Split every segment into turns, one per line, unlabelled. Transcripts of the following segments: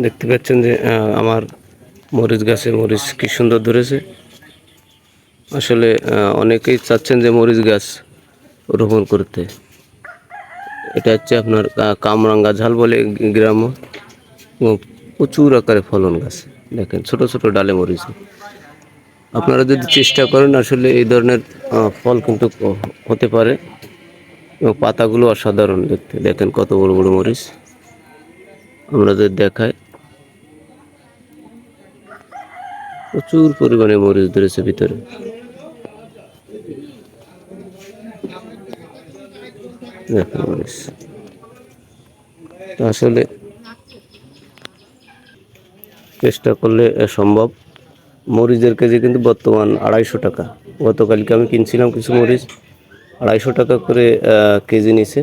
দেখতে পাচ্ছেন যে আমার মরিচ গাছে মরিচ কি সুন্দর ধরেছে। আসলে অনেকেই চাচ্ছেন যে মরিচ গাছ রোপণ করতে। এটা হচ্ছে আপনার কামরাঙ্গা ঝাল বলে গ্রাম্য, এবং প্রচুর আকারে ফলন গাছ। দেখেন ছোট ছোট ডালে মরিচ। আপনারা যদি চেষ্টা করেন আসলে এই ধরনের ফল কিন্তু হতে পারে, এবং পাতাগুলো অসাধারণ দেখতে। দেখেন কত বড় বড় মরিচ। আমরা যদি দেখাই, প্রচুর পরিমাণে মরিচ ধরেছে ভিতরে। দেখেন মরিচ আসলে চেষ্টা করলে সম্ভব। মরিচের কেজি কিন্তু বর্তমান 250 টাকা। গতকালকে আমি কিনছিলাম কিছু মরিচ, 250 টাকা করে কেজি নিছে,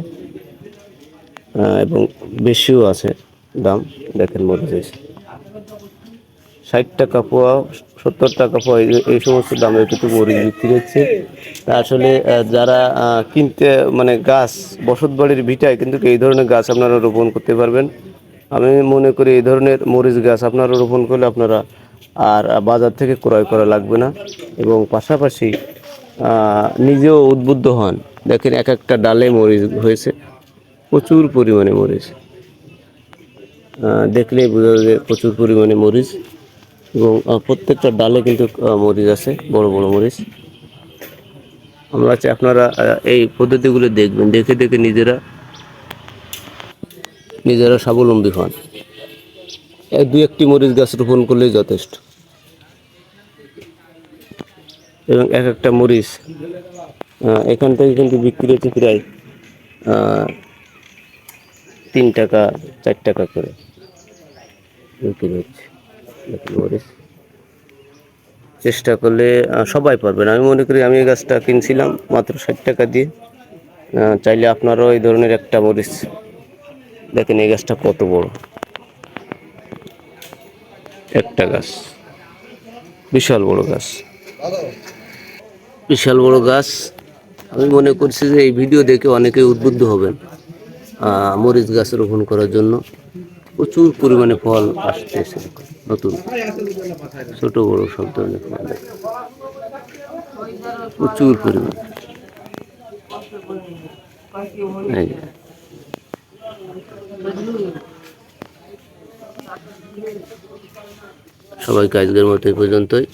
এবং বেশিও আছে দাম। দেখেন মরিচ 60 টাকা পোয়া, 70 টাকা পোয়া, এই সমস্ত দামে কিন্তু মরিচ বিক্রি হচ্ছে। আসলে যারা কিনতে মানে গাছ বসত বাড়ির ভিটায় কিন্তু এই ধরনের গাছ আপনারা রোপণ করতে পারবেন। আমি মনে করি এই ধরনের মরিচ গাছ আপনারা রোপণ করলে আপনারা আর বাজার থেকে ক্রয় করা লাগবে না, এবং পাশাপাশি নিজেও উদ্বুদ্ধ হন। দেখেন এক একটা ডালে মরিচ হয়েছে, প্রচুর পরিমাণে মরিচ। দেখলেই বোঝা যায় যে প্রচুর পরিমাণে মরিচ, এবং প্রত্যেকটা ডালে কিন্তু মরিচ আছে, বড় বড় মরিচ। আমরা চাই আপনারা এই পদ্ধতিগুলো দেখবেন, দেখে দেখে নিজেরা স্বাবলম্বী হন। দুই একটি মরিচ গাছ রোপণ করলেই যথেষ্ট, এবং এক একটা মরিচ এখান থেকে কিন্তু বিক্রি হচ্ছে প্রায় 3 টাকা 4 টাকা করে বিক্রি হচ্ছে মরিচ। চেষ্টা করলে সবাই পারবেন। আমি মনে করি আমি এই গাছটা কিনছিলাম মাত্র 60 টাকা দিয়ে। চাইলে আপনারাও এই ধরনের একটা মরিচ, দেখেন এই গাছটা কত বড় একটা গাছ, বিশাল বড় গাছ, বিশাল বড় গাছ। আমি মনে করছি যে এই ভিডিও দেখে অনেকেই উদ্বুদ্ধ হবেন মরিচ গাছ রোপণ করার জন্য। প্রচুর পরিমাণে ফল আসতেছে নতুন, ছোট বড় সব ধরনের ফল, প্রচুর পরিমাণে। সবাইকে আজকের মতো এই পর্যন্তই।